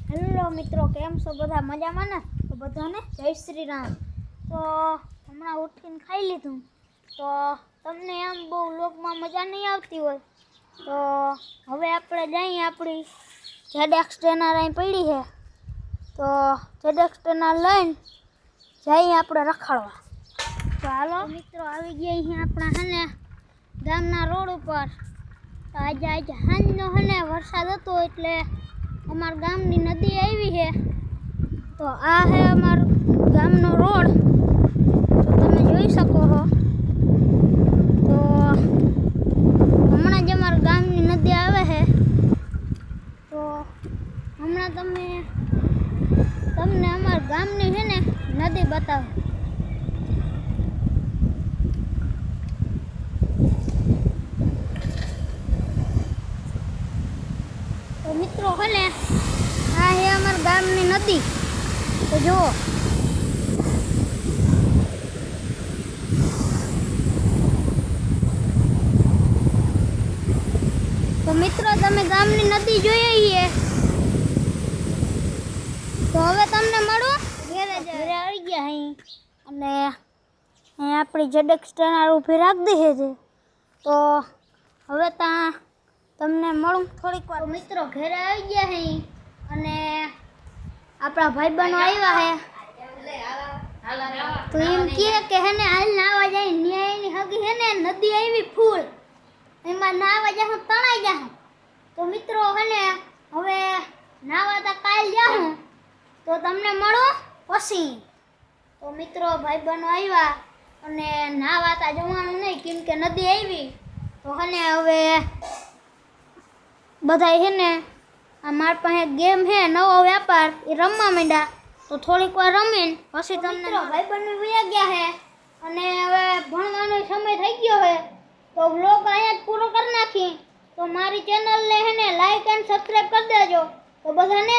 Hello મિત્રો, કેમ છો બધા? મજામાં ને? તો બધાને જય શ્રી રામ. તો હમણાં ઉઠીને ખાઈ લીધું, તો તમને એમ બહુ લોકમાં મજા નહીં આવતી હોય તો હવે આપણે જઈએ, આપણી જેડેક્સ ટ્રેનર અહીં પડી છે, તો જેડેક્સ ટ્રેનર લઈને જઈએ આપણે રખડવા. તો હાલો મિત્રો, આવી ગયા અહીંયા આપણા હને ગામના રોડ ઉપર. તો આજે સાંજનો હને વરસાદ હતો એટલે અમારા ગામની નદી આવી છે. તો આ છે અમારો ગામનો રોડ, તો તમે જોઈ શકો છો. તો હમણાં જ અમારા ગામની નદી આવે છે, તો હમણાં તમને અમારા ગામની છે ને નદી બતાવે. તો મિત્રો છે ને આ છે અમારા ગામની નદી, તો જુઓ. તો મિત્રો તમે ગામની નદી જોઈ છે, તો હવે તમને મળું ઘરે આવી ગયા અહીં, અને અહીં આપણી જેડેક્સ ટ્રેનર ઊભી રાખી દીધી છે. તો હવે ત્યાં તમને મળું થોડીક વાર. મિત્રો ઘરે આવી ગયા છે અને આપણા ભાઈબંધો આવ્યા છે, તો એમ કે હે ને હાલ નાવા જાય. ન્યાયની હગી હે ને નદી આવી ફૂલ, એમાં નાવા જાઉં તણાઈ જાઉં. તો મિત્રો હે ને હવે નાવા તા કાલ જાઉં, તો તમને મળો પછી. તો મિત્રો ભાઈબંધો આવ્યા અને નાવા તા જવાનું નહીં, કેમ કે નદી આવી. તો હે ને હવે બધા છે ને આ મારી પાસે ગેમ છે, નવો વેપાર, એ રમવા માંડ્યા. તો થોડીક વાર રમીને પછી તમને ભાઈબંધો વયા ગયા છે અને હવે ભણવાનો સમય થઈ ગયો છે. તો વ્લોગ અહીંયા જ પૂરો કરી નાખી. તો મારી ચેનલને છે ને લાઈક એન્ડ સબસ્ક્રાઈબ કરી દેજો. તો બધાને